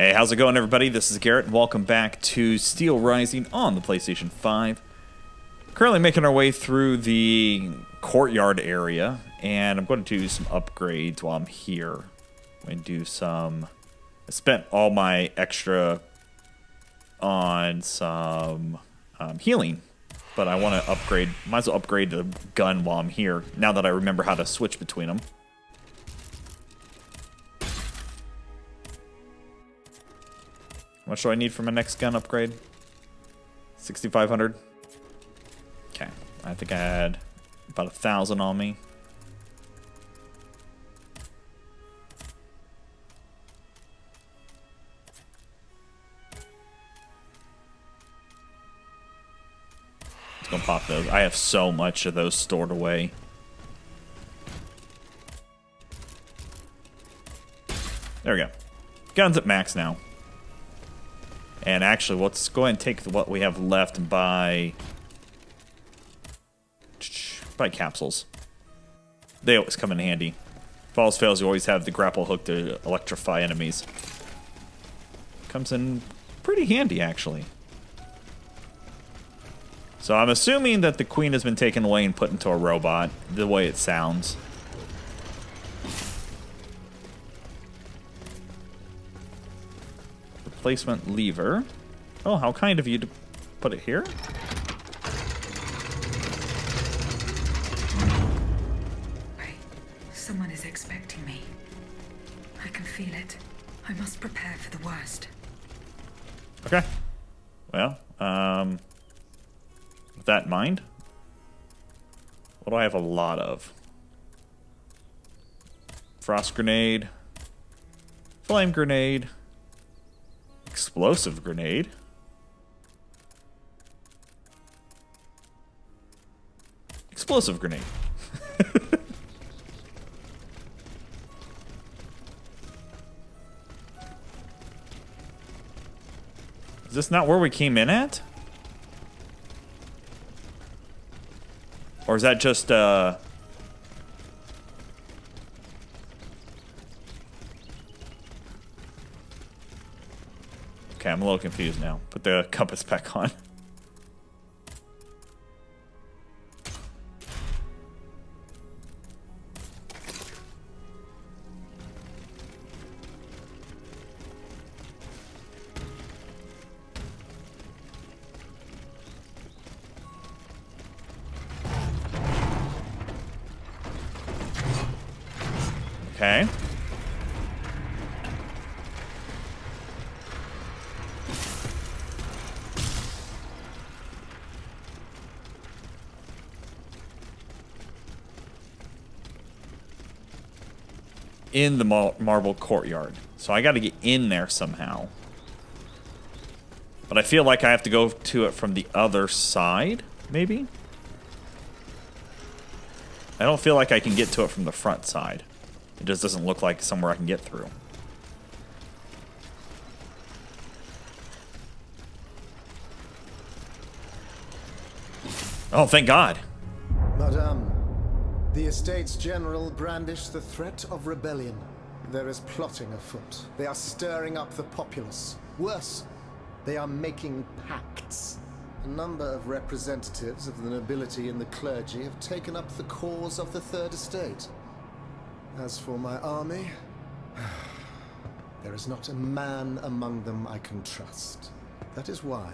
Hey, how's it going, everybody? This is Garrett, and welcome back to Steelrising on the PlayStation 5. Currently making our way through the courtyard area, and I'm going to do some upgrades while I'm here. I'm going to do some... I spent all my extra on some healing, but I want to upgrade... Might as well upgrade the gun while I'm here, now that I remember how to switch between them. How much do I need for my next gun upgrade? 6,500. Okay, I think I had about 1,000 on me. Let's go pop those. I have so much of those stored away. There we go. Guns at max now. And actually, let's go ahead and take what we have left and buy capsules. They always come in handy. If all else fails, you always have the grapple hook to electrify enemies. Comes in pretty handy, actually. So I'm assuming that the queen has been taken away and put into a robot, the way it sounds. Replacement lever. Oh, how kind of you to put it here. Wait, someone is expecting me. I can feel it. I must prepare for the worst. Okay. Well, with that in mind, what do I have a lot of? Frost grenade. Flame grenade. Explosive grenade. Explosive grenade. Is this not where we came in at? Or is that just Okay, I'm a little confused now. Put the compass back on. Okay. In the marble courtyard. So I got to get in there somehow. But I feel like I have to go to it from the other side, maybe? I don't feel like I can get to it from the front side. It just doesn't look like somewhere I can get through. Oh, thank God. Madame, the Estates General brandish the threat of rebellion. There is plotting afoot. They are stirring up the populace. Worse, they are making pacts. A number of representatives of the nobility and the clergy have taken up the cause of the Third Estate. As for my army, there is not a man among them I can trust. That is why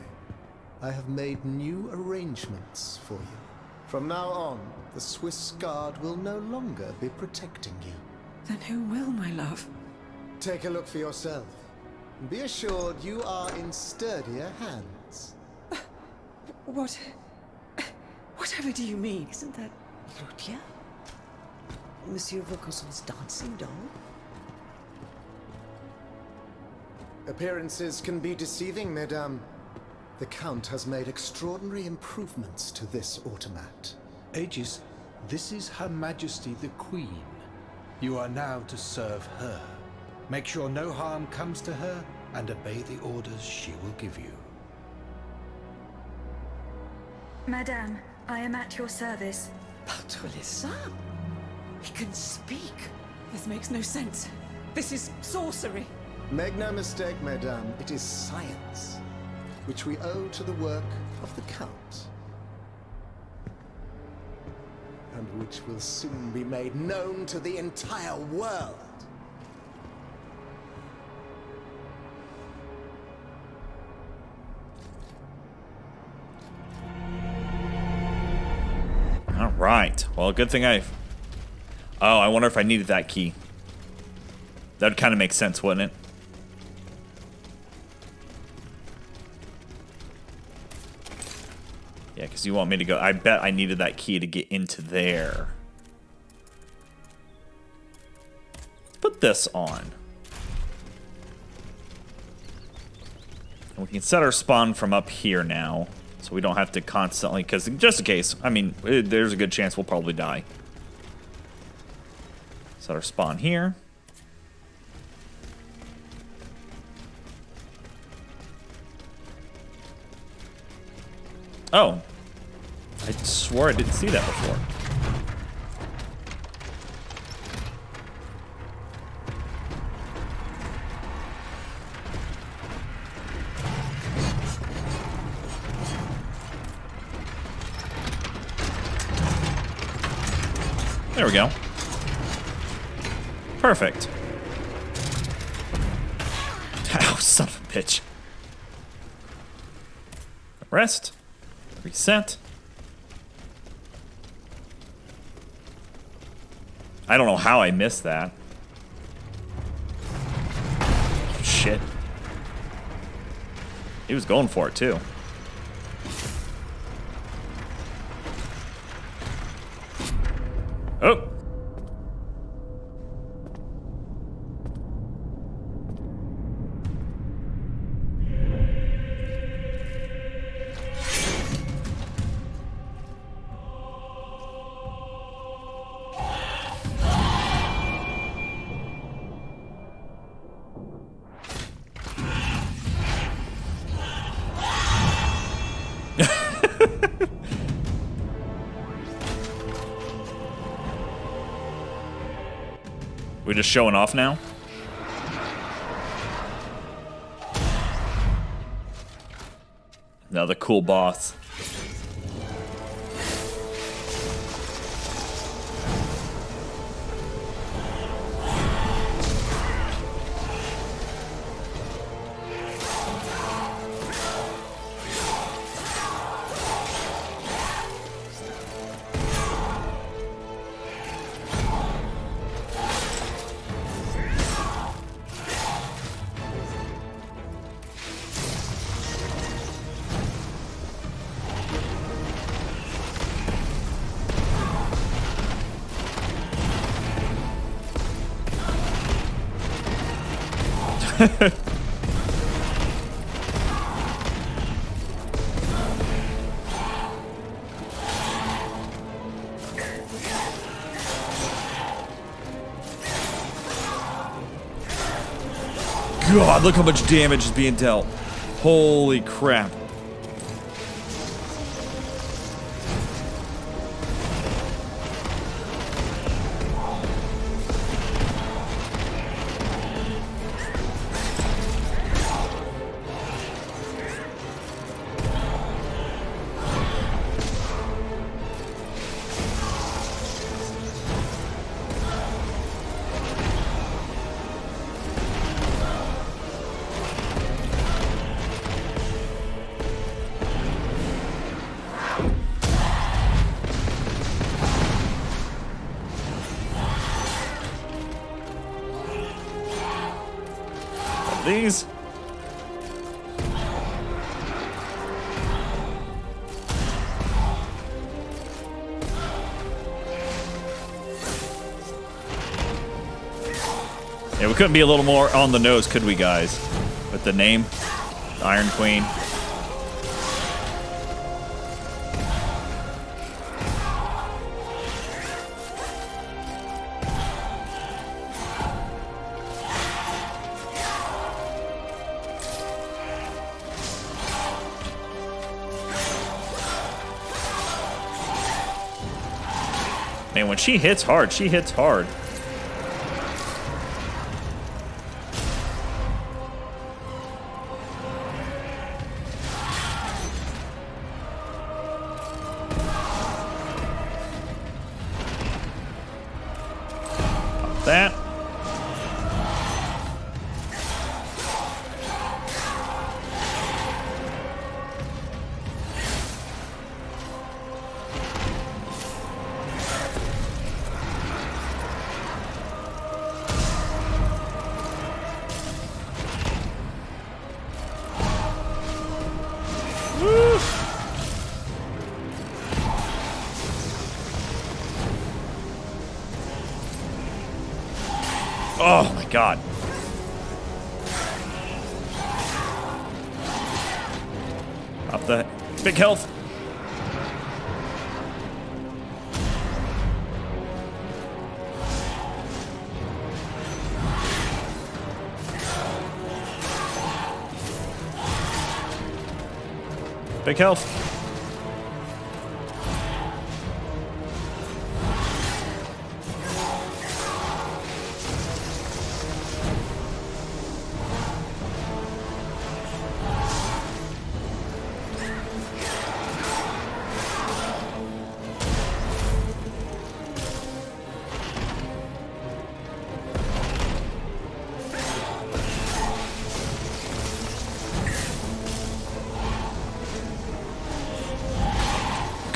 I have made new arrangements for you. From now on, the Swiss Guard will no longer be protecting you. Then who will, my love? Take a look for yourself. Be assured you are in sturdier hands. Whatever do you mean? Isn't that Claudia? Monsieur Vaucanson's dancing doll? Appearances can be deceiving, mesdames. The Count has made extraordinary improvements to this automat. Aegis, this is Her Majesty the Queen. You are now to serve her. Make sure no harm comes to her and obey the orders she will give you. Madame, I am at your service. Partre les saints! He can speak. This makes no sense. This is sorcery. Make no mistake, mesdames, it is science, which we owe to the work of the Count. And which will soon be made known to the entire world. All right. Well, good thing I... Oh, I wonder if I needed that key. That would kind of make sense, wouldn't it? Yeah, because you want me to go... I bet I needed that key to get into there. Let's put this on. And we can set our spawn from up here now. So we don't have to constantly... Because just in case, I mean, there's a good chance we'll probably die. Set our spawn here. Oh. I swore I didn't see that before. There we go. Perfect. Ow, son of a bitch. Rest. Reset. I don't know how I missed that. Shit. He was going for it, too. Oh! We're just showing off now? Another cool boss. God, look how much damage is being dealt. Holy crap. These. Yeah, we couldn't be a little more on the nose, could we, guys? With the name, Iron Queen. Man, when she hits hard, she hits hard. that. Oh my god. Up the big health. Big health.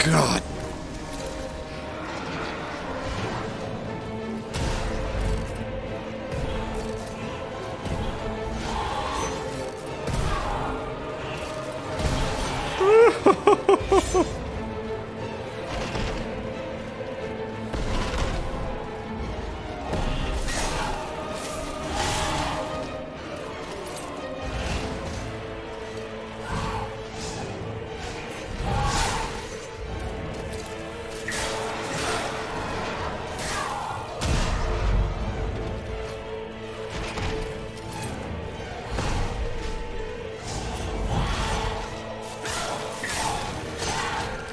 God.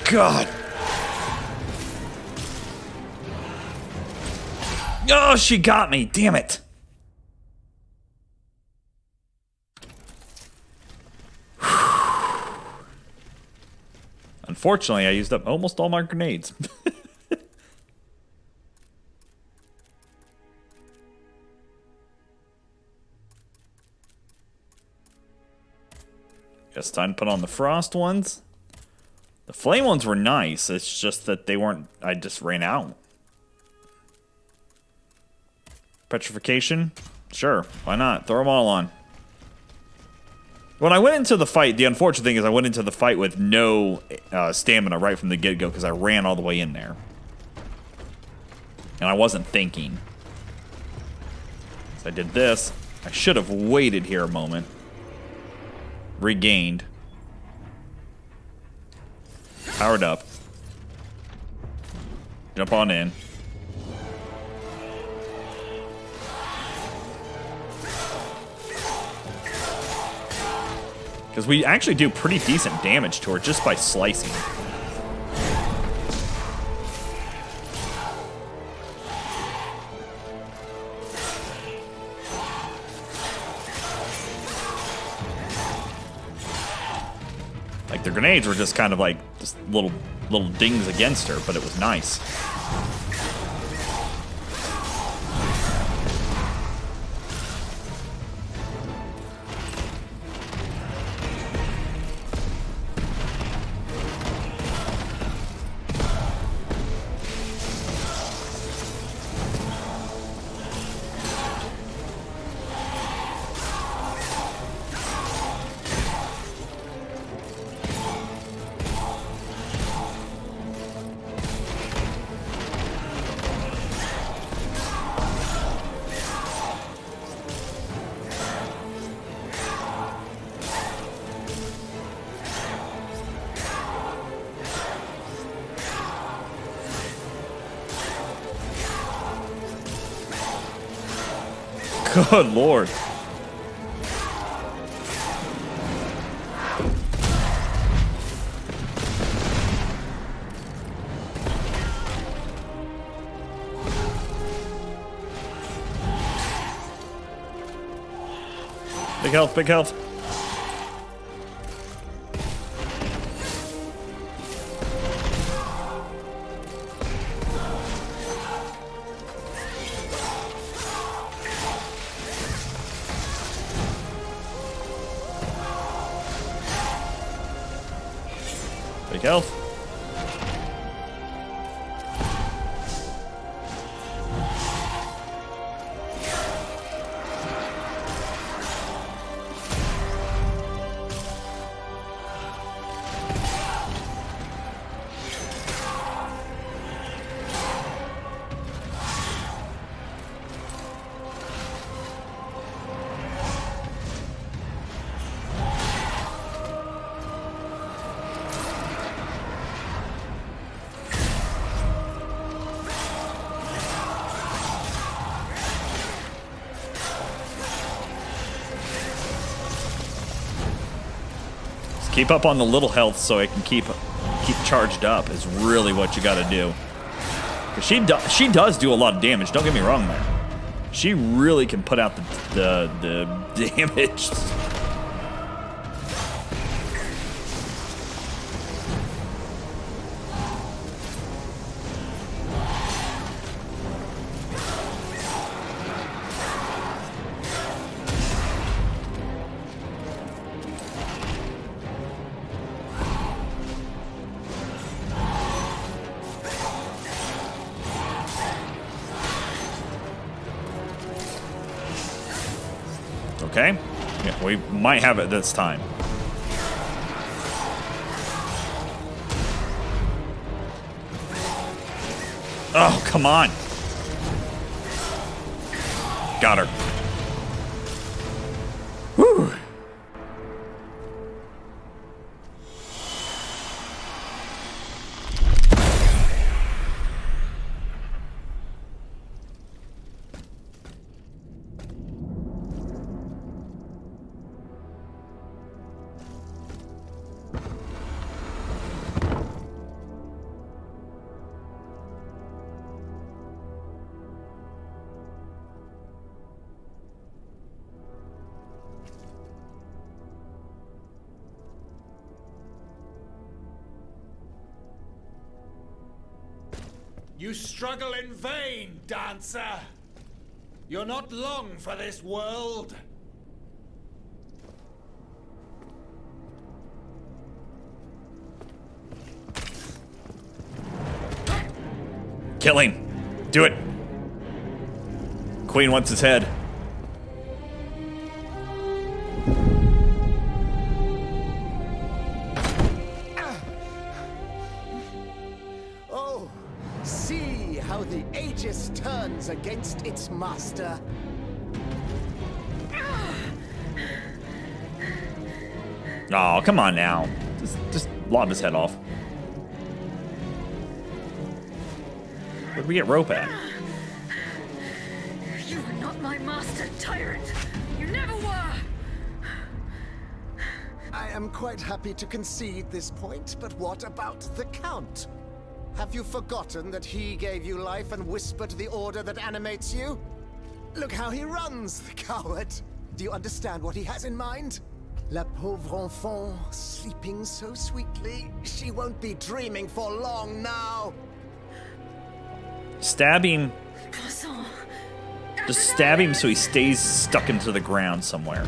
God. Oh, she got me. Damn it. Unfortunately, I used up almost all my grenades. Guess time to put on the frost ones. The flame ones were nice, it's just that they weren't, I just ran out. Petrification? Sure, why not? Throw them all on. When I went into the fight, the unfortunate thing is I went into the fight with no stamina right from the get-go because I ran all the way in there. And I wasn't thinking. So I did this. I should have waited here a moment. Regained. Powered up. Jump on in. Because we actually do pretty decent damage to her just by slicing. Like, the grenades were just kind of like just little dings against her, but it was nice. Good lord. Big health, big health. Take health. Keep up on the little health so I can keep charged up is really what you gotta do. 'Cause she does do a lot of damage, don't get me wrong there. She really can put out the damage. Okay? Yeah, we might have it this time. Oh, come on. Got her. Whew. You struggle in vain, dancer. You're not long for this world. Kill him. Do it. Queen wants his head. Oh, see how the Aegis turns against its master. Oh, come on now. Just lob his head off. Where'd we get rope at? You are not my master, tyrant. You never were. I am quite happy to concede this point, but what about the Count? Have you forgotten that he gave you life and whispered the order that animates you? Look how he runs, the coward. Do you understand what he has in mind? La pauvre enfant, sleeping so sweetly, she won't be dreaming for long now. Stab him. Poisson. Just stab him so he stays stuck into the ground somewhere.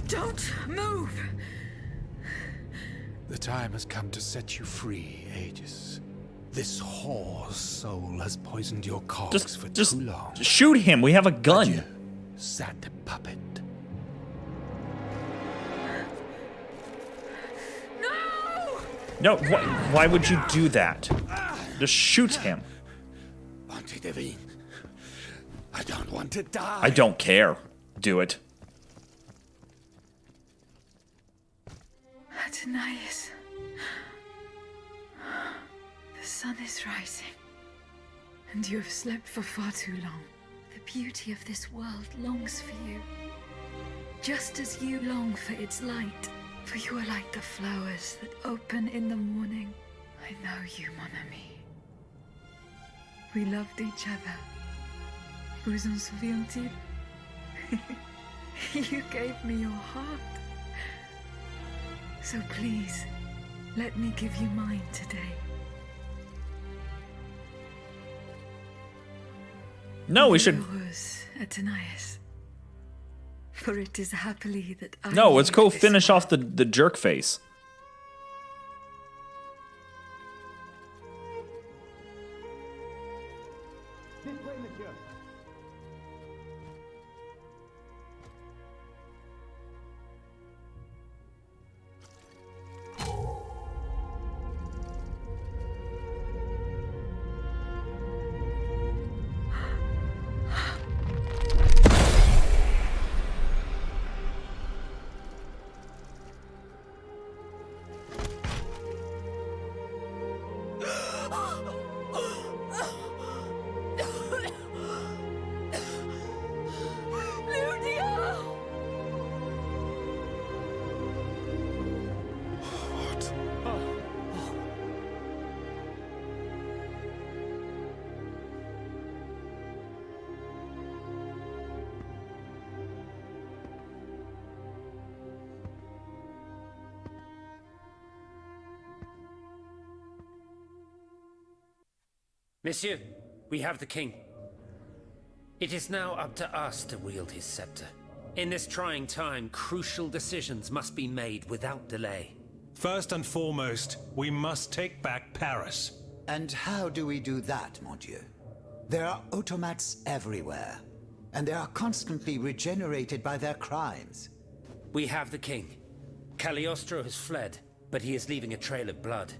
Don't move. The time has come to set you free, Aegis. This whore's soul has poisoned your cogs for Just too long. shoot him. We have a gun. Adieu, sad puppet. No, why would you do that? Just shoot him. Antidivine, I don't want to die. I don't care. Do it. Athenais. The sun is rising, and you have slept for far too long. The beauty of this world longs for you, just as you long for its light. For you are like the flowers that open in the morning. I know you, mon ami. We loved each other. Vous en souvient-il? You gave me your heart. So please, let me give you mine today. No, we should. Heureuse, Athenais. For it is happily that I No, let's go leave this finish off world. the jerk face. Monsieur, we have the king. It is now up to us to wield his scepter. In this trying time, crucial decisions must be made without delay. First and foremost, we must take back Paris. And how do we do that, mon Dieu? There are automats everywhere, and they are constantly regenerated by their crimes. We have the king. Cagliostro has fled, but he is leaving a trail of blood.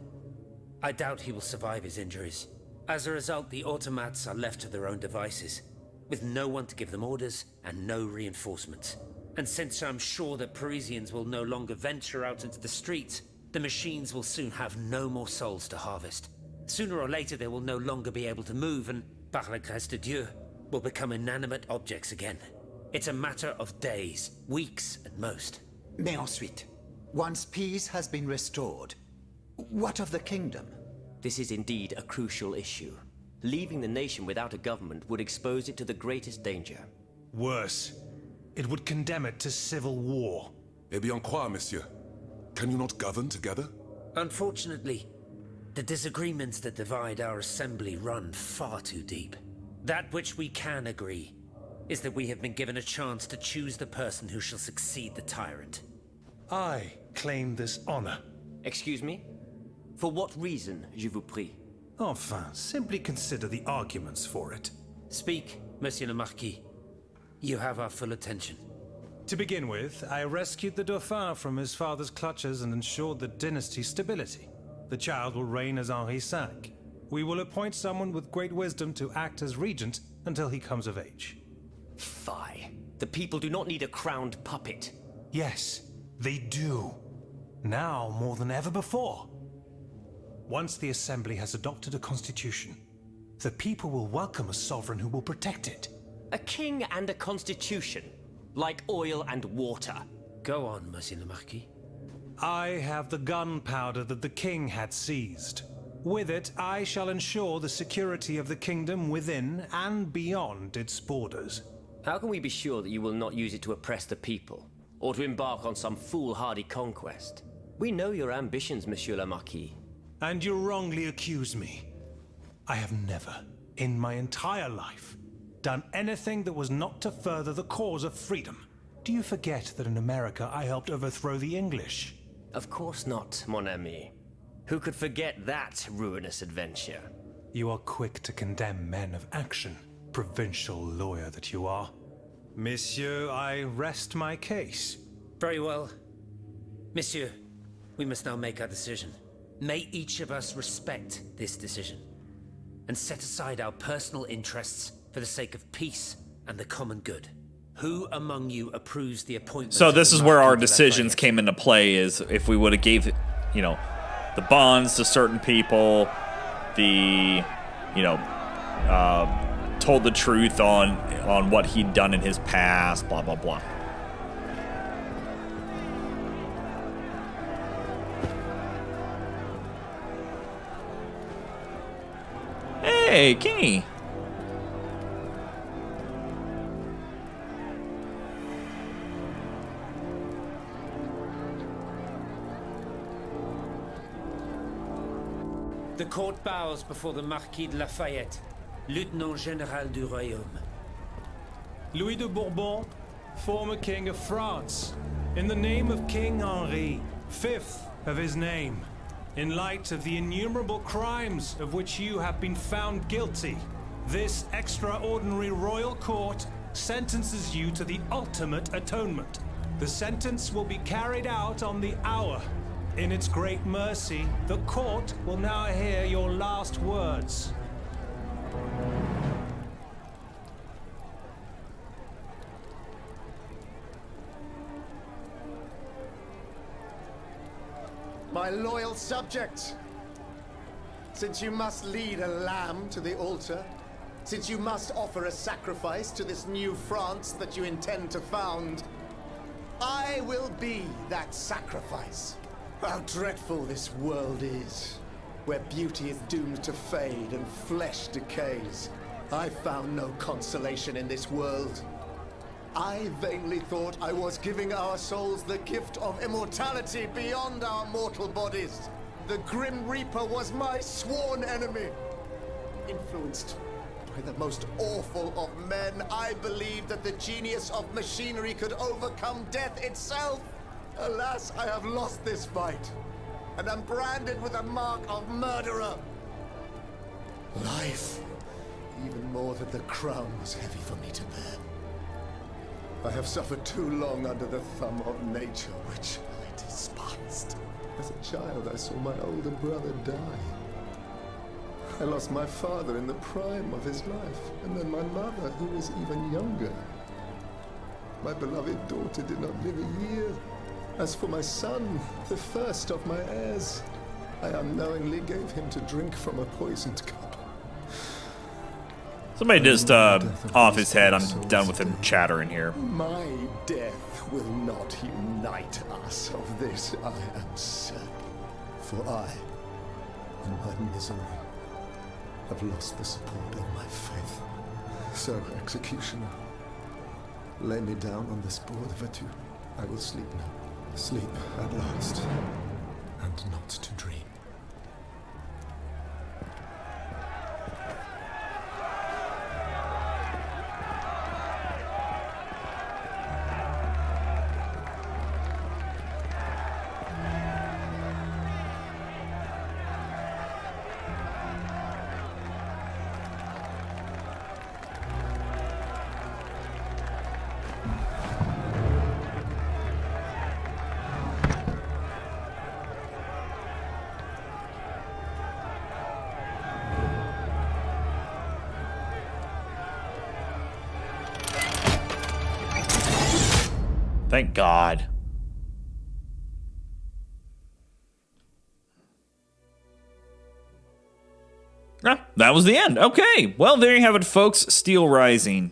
I doubt he will survive his injuries. As a result, the automats are left to their own devices, with no one to give them orders and no reinforcements. And since I'm sure that Parisians will no longer venture out into the streets, the machines will soon have no more souls to harvest. Sooner or later they will no longer be able to move and, par la grâce de Dieu, will become inanimate objects again. It's a matter of days, weeks at most. Mais ensuite, once peace has been restored, what of the kingdom? This is indeed a crucial issue. Leaving the nation without a government would expose it to the greatest danger. Worse, it would condemn it to civil war. Eh bien quoi, monsieur? Can you not govern together? Unfortunately, the disagreements that divide our assembly run far too deep. That which we can agree is that we have been given a chance to choose the person who shall succeed the tyrant. I claim this honor. Excuse me? For what reason, je vous prie? Enfin, simply consider the arguments for it. Speak, Monsieur le Marquis. You have our full attention. To begin with, I rescued the Dauphin from his father's clutches and ensured the dynasty's stability. The child will reign as Henri V. We will appoint someone with great wisdom to act as regent until he comes of age. Fie. The people do not need a crowned puppet. Yes, they do. Now more than ever before. Once the Assembly has adopted a constitution, the people will welcome a sovereign who will protect it. A king and a constitution, like oil and water. Go on, Monsieur le Marquis. I have the gunpowder that the king had seized. With it, I shall ensure the security of the kingdom within and beyond its borders. How can we be sure that you will not use it to oppress the people, or to embark on some foolhardy conquest? We know your ambitions, Monsieur le Marquis. And you wrongly accuse me. I have never, in my entire life, done anything that was not to further the cause of freedom. Do you forget that in America I helped overthrow the English? Of course not, mon ami. Who could forget that ruinous adventure? You are quick to condemn men of action, provincial lawyer that you are. Monsieur, I rest my case. Very well. Monsieur, we must now make our decision. May each of us respect this decision and set aside our personal interests for the sake of peace and the common good. Who among you approves the appointment? So this is where our Marquis de decisions Lafayette? came into play, is if we would have gave, you know, the bonds to certain people, the, you know, told the truth on what he'd done in his past, blah, blah, blah. Hey, Kingy. The court bows before the Marquis de Lafayette, lieutenant général du royaume. Louis de Bourbon, former king of France, in the name of King Henri, fifth of his name, in light of the innumerable crimes of which you have been found guilty, this extraordinary royal court sentences you to the ultimate atonement. The sentence will be carried out on the hour. In its great mercy, the court will now hear your last words. My loyal subject, since you must lead a lamb to the altar, since you must offer a sacrifice to this new France that you intend to found, I will be that sacrifice. How dreadful this world is, where beauty is doomed to fade and flesh decays. I found no consolation in this world. I vainly thought I was giving our souls the gift of immortality beyond our mortal bodies. The Grim Reaper was my sworn enemy. Influenced by the most awful of men, I believed that the genius of machinery could overcome death itself. Alas, I have lost this fight, and am branded with the mark of murderer. Life, even more than the crown, was heavy for me to bear. I have suffered too long under the thumb of nature, which I despised. As a child, I saw my older brother die. I lost my father in the prime of his life, and then my mother, who was even younger. My beloved daughter did not live a year. As for my son, the first of my heirs, I unknowingly gave him to drink from a poisoned cup. Somebody just off his head. I'm done with him chattering here. My death will not unite us, of this I am certain. For I, in my misery, have lost the support of my faith. So, executioner, lay me down on this board, Vatu. I will sleep now. Sleep at last, and not to dream. Thank God. Ah, that was the end. Okay, well, there you have it, folks. Steelrising.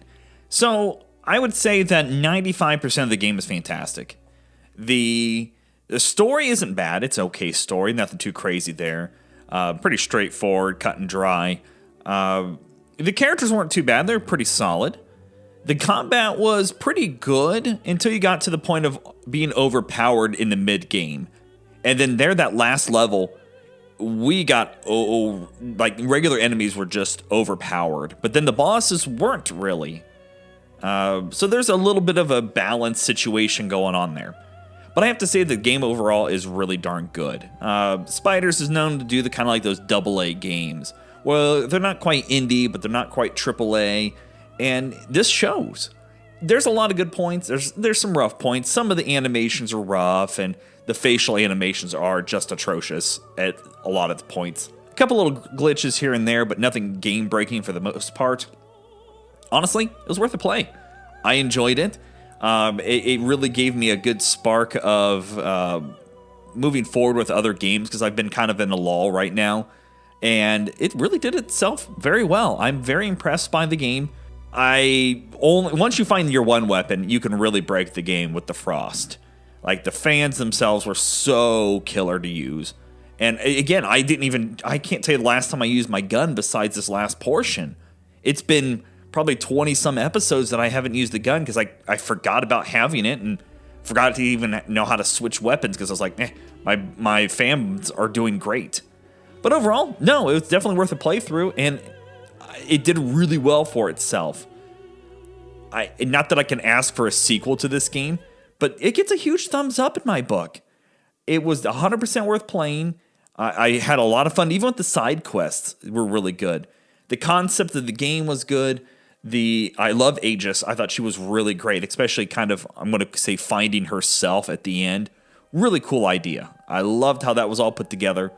So, I would say that 95% of the game is fantastic. The story isn't bad. It's okay story. Nothing too crazy there. Pretty straightforward, cut and dry. The characters weren't too bad. They're pretty solid. The combat was pretty good until you got to the point of being overpowered in the mid-game. And then there, that last level, we got, like, regular enemies were just overpowered. But then the bosses weren't really. So there's a little bit of a balanced situation going on there. But I have to say the game overall is really darn good. Spiders is known to do the kind of like those AA games. Well, they're not quite indie, but they're not quite AAA. And this shows. There's a lot of good points. There's some rough points. Some of the animations are rough, and the facial animations are just atrocious at a lot of the points. A couple little glitches here and there, but nothing game-breaking for the most part. Honestly, it was worth a play. I enjoyed it. It really gave me a good spark of moving forward with other games, because I've been kind of in a lull right now. And it really did itself very well. I'm very impressed by the game. Once you find your one weapon, you can really break the game with the Frost. Like, the fans themselves were so killer to use. And again, I can't tell you the last time I used my gun besides this last portion. It's been probably 20-some episodes that I haven't used the gun, because I forgot about having it and forgot to even know how to switch weapons, because I was like, my fans are doing great. But overall, no, it was definitely worth a playthrough, and it did really well for itself. not that I can ask for a sequel to this game, but it gets a huge thumbs up in my book. It was 100% worth playing. I had a lot of fun. Even with the side quests were really good. The concept of the game was good. I love Aegis. I thought she was really great, especially kind of, I'm going to say, finding herself at the end. Really cool idea. I loved how that was all put together.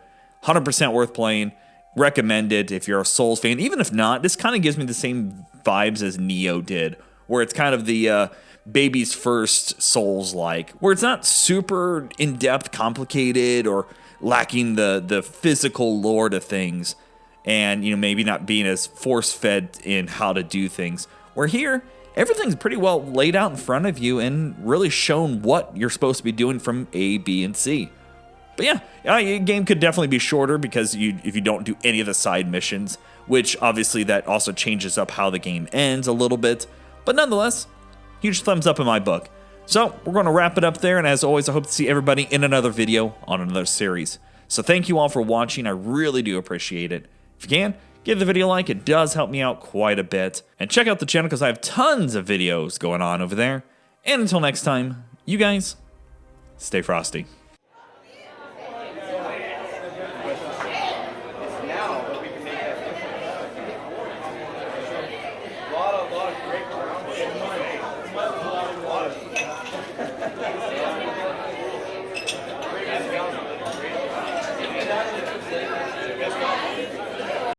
100% worth playing. Recommended if you're a Souls fan. Even if not, this kind of gives me the same vibes as Neo did, where it's kind of the baby's first Souls-like, where it's not super in-depth, complicated, or lacking the physical lore to things, and maybe not being as force-fed in how to do things. Where here, everything's pretty well laid out in front of you and really shown what you're supposed to be doing from A, B, and C. But yeah, the game could definitely be shorter because if you don't do any of the side missions, which obviously that also changes up how the game ends a little bit. But nonetheless, huge thumbs up in my book. So we're going to wrap it up there, and as always, I hope to see everybody in another video on another series. So thank you all for watching. I really do appreciate it. If you can, give the video a like. It does help me out quite a bit. And check out the channel because I have tons of videos going on over there. And until next time, you guys, stay frosty. A lot of great groundwork.